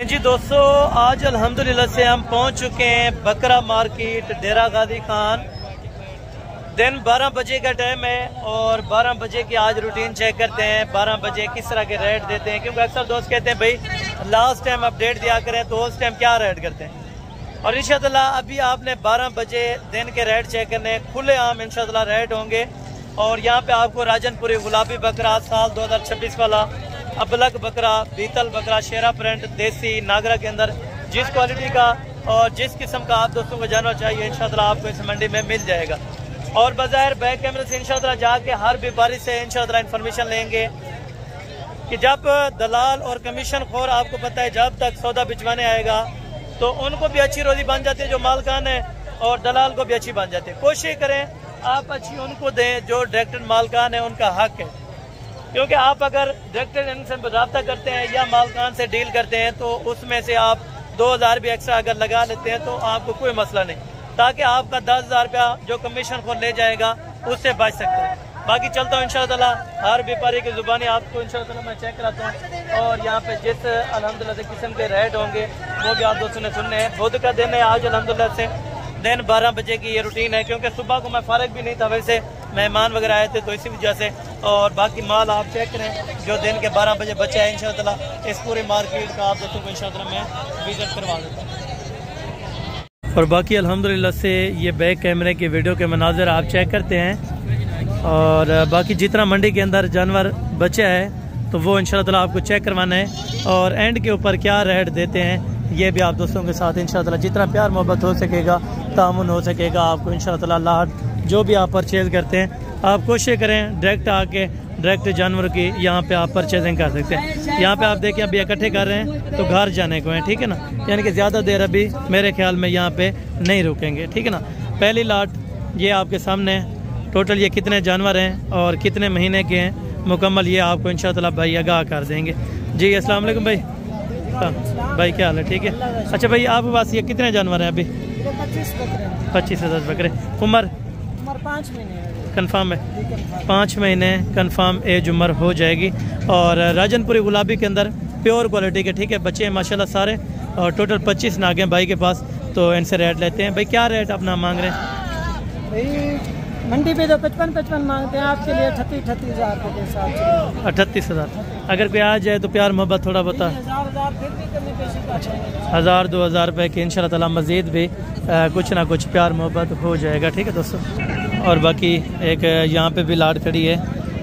जी दोस्तों, आज अल्हम्दुलिल्लाह से हम पहुंच चुके हैं बकरा मार्केट डेरा गाजी खान। दिन 12 बजे का टाइम है और 12 बजे की आज रूटीन चेक करते हैं 12 बजे किस तरह के रेट देते हैं, क्योंकि अक्सर दोस्त कहते हैं भाई लास्ट टाइम अपडेट दिया करें, तो उस टाइम क्या रेट करते हैं। और इंशाअल्लाह अभी आपने 12 बजे दिन के रेट चेक करने, खुले आम इंशाअल्लाह रेट होंगे। और यहाँ पे आपको राजनपुरी गुलाबी बकरा साल 2026 वाला, अबलग बकरा, बीतल बकरा, शेरा प्रिंट, देसी नागरा के अंदर जिस क्वालिटी का और जिस किस्म का आप दोस्तों को जानवर चाहिए इंशाअल्लाह आपको इस मंडी में मिल जाएगा। और बाज़ाहिर बैक कैमरे से इंशाअल्लाह जाके हर व्यापारी से इंशाअल्लाह इन्फॉर्मेशन लेंगे कि जब दलाल और कमीशन खोर, आपको पता है जब तक सौदा भिजवाने आएगा तो उनको भी अच्छी रोजी बन जाती है जो मालकान है, और दलाल को भी अच्छी बन जाती है। कोशिश करें आप अच्छी उनको दें जो डायरेक्टेड मालकान है, उनका हक है। क्योंकि आप अगर डायरेक्टेड इनसे रब्ता करते हैं या मालकान से डील करते हैं तो उसमें से आप 2000 भी एक्स्ट्रा अगर लगा लेते हैं तो आपको कोई मसला नहीं, ताकि आपका 10,000 रुपया जो कमीशन को ले जाएगा उससे बच सकते हैं। बाकी चलता हूँ इंशाअल्लाह हर व्यापारी की जुबानी आपको इंशाअल्लाह मैं चेक कराता हूँ। और यहाँ पे जिस अल्हम्दुलिल्लाह से किस्म के रेट होंगे वो भी आप दोस्तों ने सुनने हैं। बुध का दिन है आज अल्हम्दुलिल्लाह से, दिन 12 बजे की ये रूटीन है, क्योंकि सुबह को मैं फारग भी नहीं था, वैसे मेहमान वगैरह आए थे तो इसी वजह से। और बाकी माल आप चेक करें जो दिन के 12 बजे बचे हैं इंशाअल्लाह इस पूरी मार्केट का आप दोस्तों को इंशाअल्लाह मैं विजिट करवा देता हूँ। और बाकी अल्हम्दुलिल्लाह से ये बैक कैमरे की वीडियो के मनाज़र आप चेक करते हैं। और बाकी जितना मंडी के अंदर जानवर बचे है तो वो इंशाअल्लाह आपको चेक करवाना है। और एंड के ऊपर क्या रेट देते हैं ये भी आप दोस्तों के साथ इंशाअल्लाह जितना प्यार मोहब्बत हो सकेगा, तामुन हो सकेगा, आपको इंशाअल्लाह लाट जो भी आप परचेज़ करते हैं आप कोशिश करें डायरेक्ट आके डायरेक्ट जानवर की यहाँ पे आप परचेजिंग कर सकते हैं। यहाँ पे आप देखिए अभी इकट्ठे कर रहे हैं तो घर जाने को है, ठीक है ना, यानी कि ज़्यादा देर अभी मेरे ख्याल में यहाँ पे नहीं रुकेंगे, ठीक है ना। पहली लाट ये आपके सामने टोटल ये कितने जानवर हैं और कितने महीने के हैं मुकम्मल ये आपको इंशाअल्लाह भाई आगाह कर देंगे। जी अस्सलाम वालेकुम भाई। हाँ भाई क्या हाल है, ठीक है। अच्छा भाई आपके पास ये कितने जानवर हैं अभी? 25 बकरे। उम्र 5 महीने कन्फर्म है, 5 महीने कन्फर्म एज उम्र हो जाएगी। और राजनपुरी गुलाबी के अंदर प्योर क्वालिटी के, ठीक है, बच्चे हैं माशाल्लाह सारे। और टोटल 25 नागे हैं भाई के पास, तो इनसे रेट लेते हैं। भाई क्या रेट अपना मांग रहे हैं? भाई मंडी पे तो 55 मांगते हैं, आपके लिए 38 हज़ार रुपये के हिसाब से। 38,000 अगर कोई आ जाए तो प्यार मोहब्बत थोड़ा बता 1,000-2,000 रुपये की इंशाअल्लाह ताला मज़ीद भी कुछ ना कुछ प्यार मोहब्बत हो जाएगा, ठीक है दोस्तों। और बाकी एक यहाँ पे भी लाट खड़ी है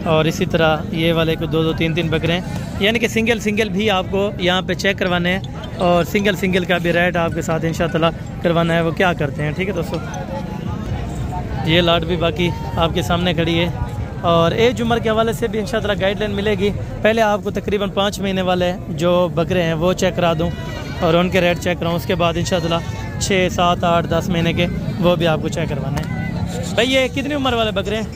और इसी तरह ये वाले को 2-2, 3-3 बकरे हैं, यानी कि सिंगल भी आपको यहाँ पे चेक करवाने हैं। और सिंगल का भी रेट आपके साथ इंशाअल्लाह करवाना है, वो क्या करते हैं, ठीक है दोस्तों। ये लाट भी बाकी आपके सामने खड़ी है। और एज उम्र के हवाले से भी इंशाअल्लाह गाइडलाइन मिलेगी। पहले आपको तकरीबन 5 महीने वाले जो बकरे हैं वो चेक करा दूँ और उनके रेट चेक कराऊँ, उसके बाद इंशाअल्लाह 6, 7, 8, 10 महीने के वो भी आपको चेक करवाना है। भाई ये कितनी उम्र वाले बकरे हैं?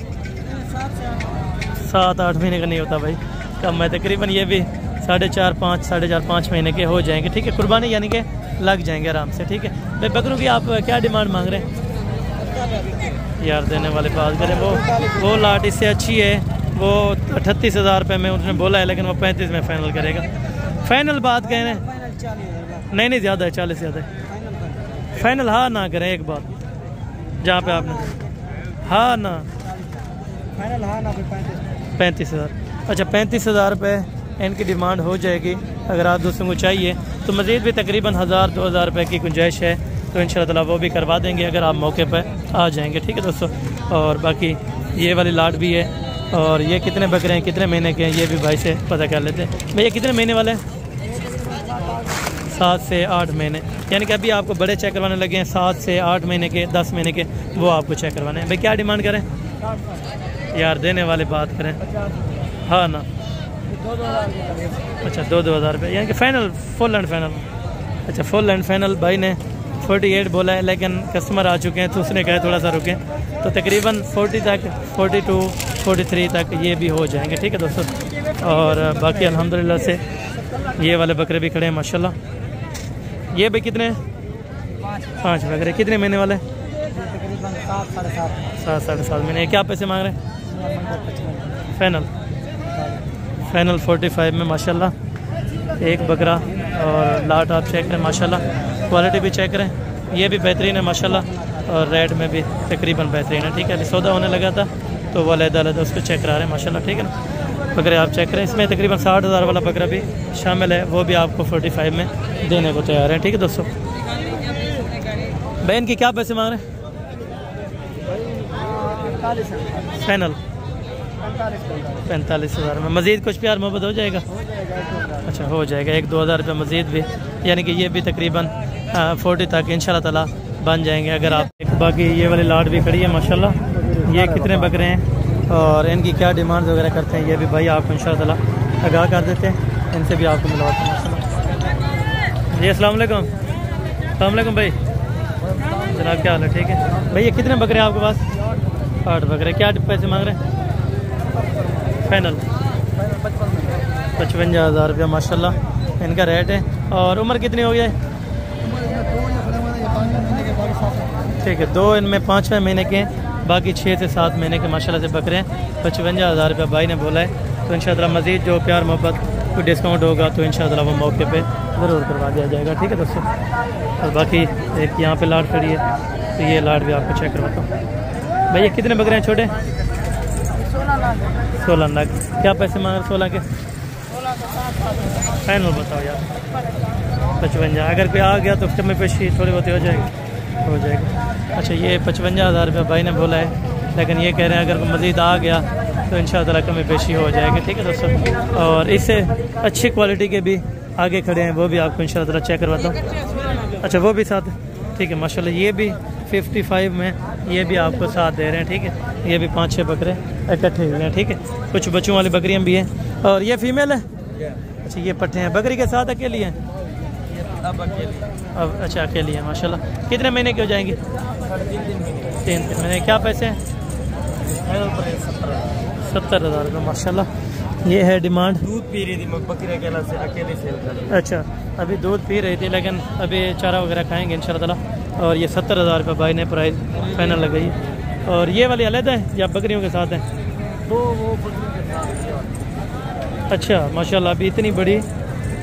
7-8 महीने का नहीं होता भाई, कम है। तकरीबन ये भी 4.5 महीने के हो जाएंगे, ठीक है। कुर्बानी यानी कि लग जाएंगे आराम से, ठीक है। भाई बकरों की आप क्या डिमांड मांग रहे हैं? यार देने वाले बात करें, वो लाट इससे अच्छी है, वो 38,000 रुपये में उसने बोला है, लेकिन वो 35 में फाइनल करेगा। फाइनल बात कह रहे हैं? नहीं ज़्यादा है, 40 ज़्यादा है। फाइनल हाँ ना करें एक बात, जहाँ पे आपने हाँ ना, फाइनल हाँ ना 35,000। अच्छा 35,000 रुपये इनकी डिमांड हो जाएगी। अगर आप दोस्तों को चाहिए तो मज़ीद भी तकरीबन 1,000-2,000 रुपये की गुंजाइश है, तो इंशाअल्लाह वो भी करवा देंगे अगर आप मौके पर आ जाएंगे, ठीक है दोस्तों। और बाकी ये वाली लाट भी है। और ये कितने बकरे हैं, कितने महीने के हैं, ये भी भाई से पता कर लेते हैं। भैया कितने महीने वाले हैं? 7 से 8 महीने, यानी कि अभी आपको बड़े चेक करवाने लगे हैं 7 से 8 महीने के, 10 महीने के, वो आपको चेक करवाने हैं। भाई क्या डिमांड करें? यार देने वाले बात करें हाँ ना। अच्छा 2-2 हज़ार रुपये, यानी कि फाइनल फुल एंड फाइनल। अच्छा फुल एंड फाइनल भाई ने 48 बोला है, लेकिन कस्टमर आ चुके हैं तो उसने कहा थोड़ा सा रुकें, तो तकरीबन 40 तक, 42, 43 तक ये भी हो जाएंगे, ठीक है दोस्तों। और बाकी अल्हम्दुलिल्लाह से ये वाले बकरे भी खड़े हैं माशाल्लाह। ये भी कितने? 5 बकरे। कितने महीने वाले? 7-7.5 महीने। क्या पैसे मांग रहे हैं? फाइनल 45 में माशाल्लाह एक बकरा और लाट आप चेक करें माशाल्लाह, क्वालिटी भी चेक करें, ये भी बेहतरीन है माशाल्लाह, और रेट में भी तकरीबन बेहतरीन है। ठीक है, अभी सौदा होने लगा था तो वो अलग उसको चेक करा रहे हैं माशाल्लाह। ठीक है ना, बकरे आप चेक करें, इसमें तकरीबन 60,000 वाला बकरा भी शामिल है, वो भी आपको 45 में देने को तैयार है। ठीक है दोस्तों, बहन की क्या पैसे मांग रहे हैं? फाइनल 45,000 में। मज़ीद कुछ प्यार मोहब्बत हो जाएगा? अच्छा, हो जाएगा 1-2 हज़ार रुपये मज़ीद भी, यानी कि ये भी तकरीबन 40 तक इंशाल्लाह ताला बन जाएंगे अगर आप। बाकी ये वाली लाट भी खड़ी है माशाल्लाह। ये कितने बकरे हैं और इनकी क्या डिमांड वगैरह करते हैं, ये भी भाई आपको इंशाल्लाह ताला आगाह कर देते हैं, इनसे भी आपको मिलवाते हैं माशाल्लाह। जी अस्सलाम वालेकुम। अस्सलाम वालेकुम भाई, जनाब क्या हाल है? ठीक है भाई, ये कितने बकरे हैं आपके पास? 8 बकरे। क्या पैसे मांग रहे हैं? फाइनल 55,000 रुपया माशाल्लाह इनका रेट है। और उम्र कितनी हो गई है? ठीक है, 2 इनमें 5वें महीने के हैं, बाकी 6 से 7 महीने के माशाल्लाह से बकरे हैं। 55,000 रुपया भाई ने बोला है, तो इंशाल्लाह मज़ीद जो प्यार मोहब्बत कोई डिस्काउंट होगा तो इंशाल्लाह वो मौके पे ज़रूर करवा दिया जाएगा। ठीक है दोस्तों, और बाकी एक यहाँ पे लाट खड़ी है, तो ये लाट भी आपको चेक करवाता हूँ। भैया कितने बकरे हैं छोटे? 16 लाख। क्या पैसे मांग रहे 16 के? फाइनल बताओ यार। 55। अगर कोई आ गया तो कमी पेशी थोड़ी बहुत हो जाएगी? हो जाएगी। अच्छा, ये 55,000 रुपये भाई ने बोला है, लेकिन ये कह रहे हैं अगर कोई मज़ीद आ गया तो इंशाअल्लाह कमी पेशी हो जाएगी। ठीक है दोस्तों, और इससे अच्छी क्वालिटी के भी आगे खड़े हैं, वो भी आपको इंशाअल्लाह चेक करवाता हूँ। अच्छा, वो भी साथ है? ठीक है माशाल्लाह, ये भी 55 में ये भी आपको साथ दे रहे हैं। ठीक है, ये भी 5-6 बकरे इकट्ठे हुए हैं। ठीक है, कुछ बच्चों वाली बकरियाँ भी हैं, और ये फीमेल है। अच्छा, ये पट्टे हैं बकरी के साथ अकेली हैं? अब अच्छा अकेली है माशाल्लाह। कितने महीने की हो जाएंगी? 3 महीने। क्या पैसे हैं? 70,000 रुपये माशाल्लाह। ये है डिमांड। दूध पी रही थी बकरी अकेले सेल कर। अच्छा, अभी दूध पी रही थी, लेकिन अभी चारा वगैरह खाएंगे इंशाल्लाह। और ये 70,000 रुपये भाई ने प्राइस फाइनल लगाई। और ये वाली अलग है या बकरियों के साथ है? वो अच्छा माशाल्लाह, अभी इतनी बड़ी।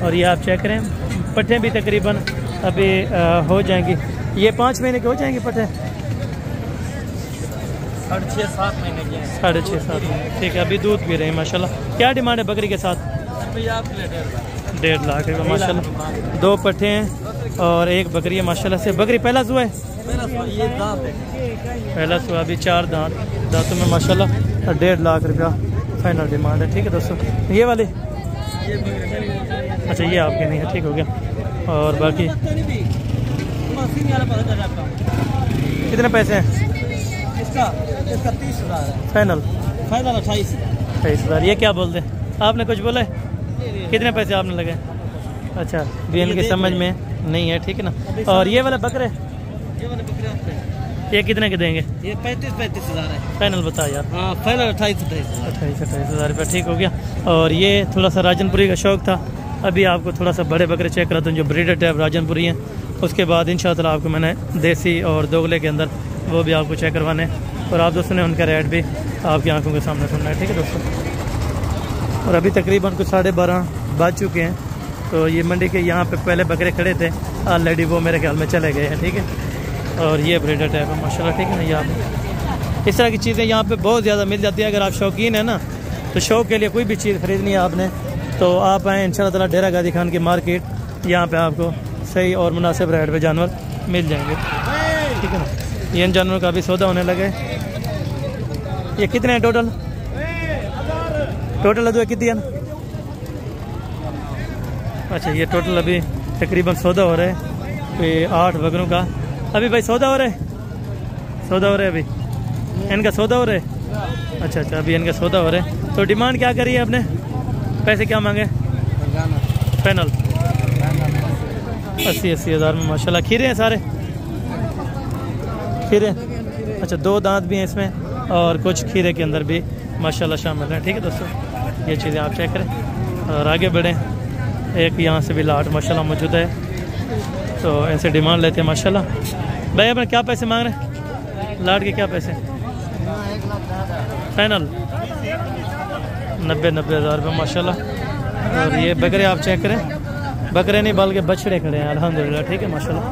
और ये आप चेक करें, पट्टे भी तकरीबन अभी हो जाएंगी। ये 5 महीने के हो जाएंगे पट्टे? 6.5-7 महीने के। 6.5-7 महीने। ठीक है, अभी दूध पी रहे हैं माशाल्लाह। क्या डिमांड है बकरी के साथ? 1.5 लाख रुपये माशाल्लाह। 2 पट्टे हैं और 1 बकरी है माशाल्लाह से। बकरी पहला सुआ है? पहला सुआ, अभी 4 दांतों में माशाल्लाह। 1.5 लाख रुपया फाइनल डिमांड है। ठीक है दोस्तों, ये वाली? अच्छा, ये आपके नहीं है, ठीक हो गया। और बाकी कितने पैसे हैं इसका? 30,000 है फाइनल। 28,000। ये क्या बोलते हैं आपने? कुछ बोला है? कितने पैसे आपने लगे? अच्छा, बीएन की समझ में नहीं है। ठीक है ना। और ये वाले बकरे? ये कितने के देंगे? ये 35,000 है फाइनल बता यार। हाँ फाइनल 28,000। रुपये। ठीक हो गया। और ये थोड़ा सा राजनपुरी का शौक था, अभी आपको थोड़ा सा बड़े बकरे चेक कराता हूँ जो ब्रीडर टाइप राजनपुरी हैं। उसके बाद इंशाअल्लाह आपको मैंने देसी और दोगले के अंदर वो भी आपको चेक करवाने, और आप दोस्तों ने उनका रेट भी आपकी आंखों के सामने सुनना है। ठीक है दोस्तों, और अभी तकरीबन कुछ 12:30 बज चुके हैं, तो ये मंडी के यहाँ पे पहले बकरे खड़े थे ऑलरेडी, वो मेरे ख्याल में चले गए हैं। ठीक है, और ये ब्रीडर टाइप है माशाल्लाह। ठीक है ना, यहाँ पे इस तरह की चीज़ें यहाँ पे बहुत ज़्यादा मिल जाती है। अगर आप शौकीन है ना, तो शौक़ के लिए कोई भी चीज़ ख़रीदनी है आपने, तो आप आएँ इंशाअल्लाह ताला डेरा गाजी खान की मार्केट, यहाँ पे आपको सही और मुनासिब रेट पे जानवर मिल जाएंगे। ठीक है ना, ये इन जानवरों का भी सौदा होने लगे। ये कितने हैं टोटल? अदुआ कितनी है ना? अच्छा, ये टोटल अभी तकरीबन सौदा हो रहा है कोई 8 बकरों का। अभी भाई सौदा हो रहा है? सौदा हो रहा है अभी इनका सौदा हो रहा है? अच्छा, अभी इनका सौदा हो रहा है। तो डिमांड क्या करी है आपने? पैसे क्या मांगे? फाइनल 80,000 में माशाल्लाह। खीरे हैं सारे? खीरे? अच्छा, 2 दांत भी हैं इसमें और कुछ खीरे के अंदर भी माशाल्लाह शामिल हैं। ठीक है दोस्तों, ये चीज़ें आप चेक करें और आगे बढ़ें। एक यहाँ से भी लाट माशाल्लाह मौजूद है, तो ऐसे डिमांड लेते हैं माशाल्लाह। भाई अपने क्या पैसे मांग रहे हैं लाट के? क्या पैसे फाइनल? 90,000 रुपये माशाल्लाह। और ये बकरे आप चेक करें, बकरे नहीं बल्कि बछड़े खड़े हैं अल्हम्दुलिल्लाह। ठीक है माशाल्लाह।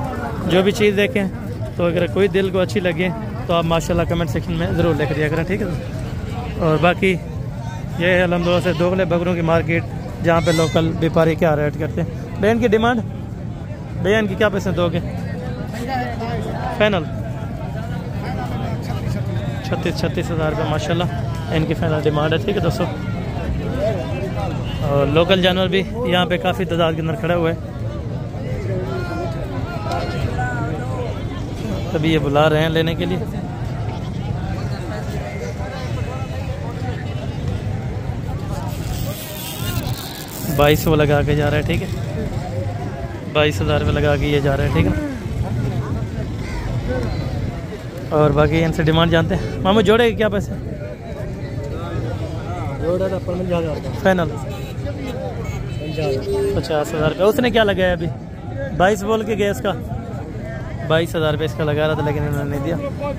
जो भी चीज़ देखें तो अगर कोई दिल को अच्छी लगे तो आप माशाल्लाह कमेंट सेक्शन में ज़रूर लिख दिया करें। ठीक है। और बाकी ये है अल्हम्दुलिल्लाह से दोगले बकरों की मार्केट, जहाँ पे लोकल व्यापारी क्या रेट करते हैं। भैया इनकी डिमांड, भैया इनकी क्या पैसे दोगे फाइनल? 36 हज़ार रुपये माशाल्लाह इनकी फाइनल डिमांड है। ठीक है दोस्तों। और लोकल जानवर भी यहाँ पे काफ़ी तादाद के अंदर खड़ा हुआ है। तभी ये बुला रहे हैं लेने के लिए। $2200 लगा के जा रहा है। ठीक है 22,000 रुपये लगा के ये जा रहा है। ठीक है। और बाकी इनसे डिमांड जानते हैं। मामू जोड़े क्या पैसे? फाइनल 50,000 रुपये। उसने क्या लगाया अभी? 22 बोल के गया इसका, 22,000 रुपये इसका लगा रहा था, लेकिन इन्होंने नहीं दिया।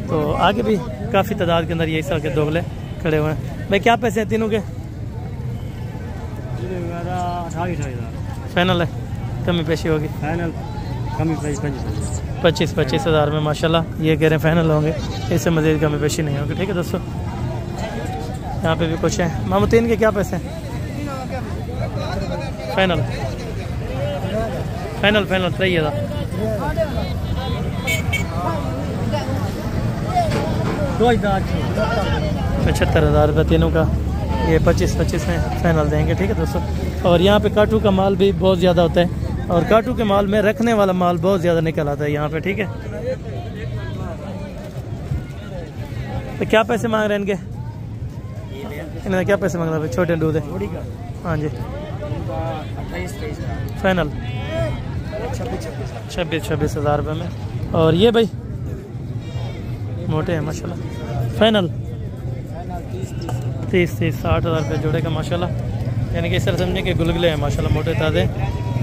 तो आगे भी काफ़ी तादाद के अंदर यही साल के दोगले खड़े हुए हैं। भाई क्या पैसे हैं तीनों के? फाइनल है, कमी पेशी होगी। फाइनल कमी 25 हज़ार में माशाल्लाह ये कह रहे हैं फाइनल होंगे, इससे मज़ीद कमी पेशी नहीं होगी। ठीक है दोस्तों। यहाँ पे भी कुछ है। मामू तीन के क्या पैसे हैं? फाइनल फाइनल फाइनल 75,000 रुपये तीनों का। ये 25 में फाइनल देंगे। ठीक है दोस्तों। और यहाँ पे काटू का माल भी बहुत ज़्यादा होता है, और काटू के माल में रखने वाला माल बहुत ज़्यादा निकल आता है यहाँ पे। ठीक है। तो क्या पैसे मांग रहे हैं इनके? इन्हें क्या पैसे मांग रहे हैं? छोटे दूध है। हाँ जी फाइनल 26 हज़ार रुपये में। और ये भाई मोटे हैं माशाल्लाह। फाइनल 30 60 हज़ार रुपये जोड़े का माशाल्लाह। यानी कि इस तरह समझें कि गुलगुले हैं माशाल्लाह, मोटे ताज़े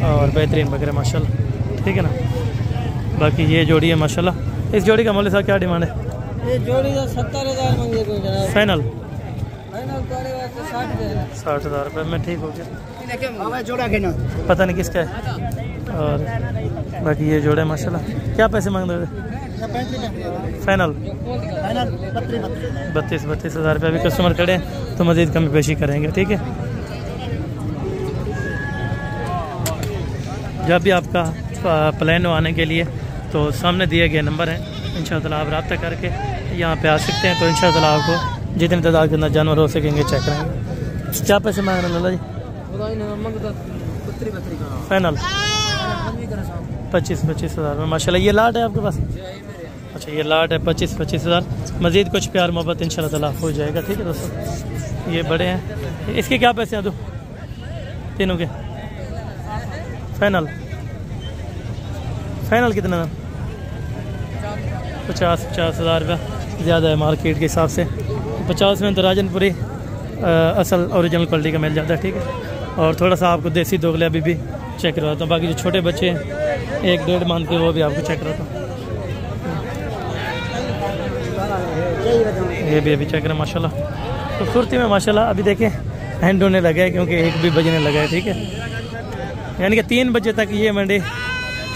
और बेहतरीन बकरे माशाल्लाह। ठीक है ना। बाकी ये जोड़ी है माशाल्लाह। इस जोड़ी का मौलवी साहब क्या डिमांड है? ये जोड़ी 70,000 मांगे फाइनल 60 हज़ार रुपये में। ठीक हो गया। जोड़ा के ना पता नहीं किसका है। और बाकी ये जोड़े माशाल्लाह। क्या पैसे मांग रहे थे? फाइनल 32 हज़ार रुपये। अभी कस्टमर खड़े हैं तो मज़ीद कमी पेशी करेंगे। ठीक है। जब भी आपका प्लान हो आने के लिए तो सामने दिए गए नंबर हैं, इंशाअल्लाह आप रब्ता करके यहाँ पे आ सकते हैं। तो इंशाअल्लाह आपको जितनी तादाद के अंदर जानवर हो सकेंगे चेक करेंगे। क्या पैसे मांग रहे हैं लाला जी? फाइनल 25 हज़ार में माशाल्लाह। ये लाट है आपके पास? अच्छा ये लाट है 25 हज़ार। मज़ीद कुछ प्यार मोहब्बत इंशाअल्लाह ताला हो जाएगा। ठीक है दोस्तों। ये बड़े हैं। इसके क्या पैसे हैं दो तीनों के? फाइनल कितना? 50 हज़ार रुपये ज़्यादा है मार्केट के हिसाब से। 50 में तो राजनपुरी असल ओरिजिनल क्वालिटी का मिल जाता है। ठीक है। और थोड़ा सा आपको देसी दोगले अभी भी चेक करवाता हूँ। बाकी जो छोटे बच्चे हैं 1-1.5 मंथ के, वो भी आपको चेक करवाता हूँ। ये भी अभी चेक करें माशाल्लाह। खूबसूरती में माशाल्लाह अभी देखें हैंड होने लगा है, क्योंकि 1 भी बजने लगा है। ठीक है। यानी कि 3 बजे तक ये मंडी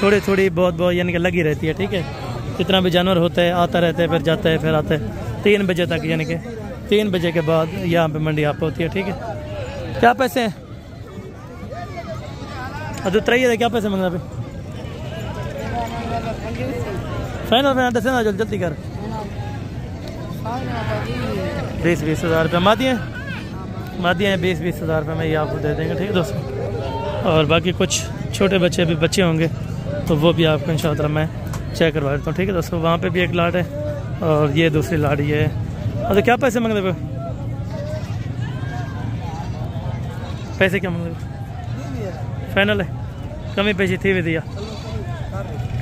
थोड़ी बहुत यानी कि लगी रहती है। ठीक है। जितना भी जानवर होता है आता रहता है, फिर जाता है, फिर आता है। 3 बजे तक, यानी कि 3 बजे के बाद यहाँ पे मंडी आप होती है। ठीक है। क्या पैसे हैं? अरे क्या पैसे मांगना? फाइनल दस ना जल्दी कर। 20 हज़ार रुपये मादियाँ हैं 20 हज़ार रुपये में ये आपको दे देंगे। ठीक है दोस्तों। और बाकी कुछ छोटे बच्चे भी बच्चे होंगे तो वो भी आपको इंशाअल्लाह मैं चेक करवा देता हूँ। ठीक है दोस्तों। वहाँ पे भी एक लाट है और ये दूसरी लाट ये है। अच्छा क्या पैसे मांग रहे? पैसे क्या मांग रहे? फाइनल है, कमी पेशी थी भी दिया,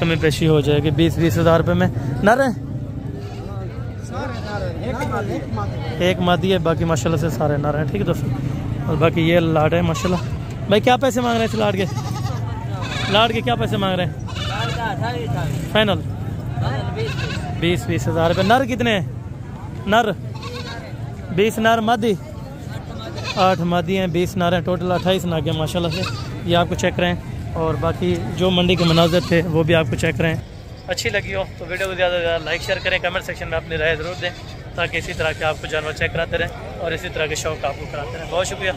कमी पेशी हो जाएगी 20 हज़ार रुपये में। नर है एक मादी है, बाकी माशाल्लाह से सारे नर हैं। ठीक है दोस्तों। और बाकी ये लाट है माशाल्लाह। भाई क्या पैसे मांग रहे हैं इस लाट के क्या पैसे मांग रहे हैं? फाइनल 20 हज़ार रुपये। नर कितने हैं? नर 20 नर, मादी 8 मादी हैं, 20 नर हैं, टोटल 28 नाग हैं माशाल्लाह से। ये आपको चेक करें और बाकी जो मंडी के मनाज़र थे वो भी आपको चेक करें। अच्छी लगी हो तो वीडियो को ज़्यादा से ज़्यादा लाइक शेयर करें, कमेंट सेक्शन में अपनी राय ज़रूर दें ताकि इसी तरह के आपको जानवर चेक कराते रहें और इसी तरह के शौक़ आपको कराते रहें। बहुत शुक्रिया।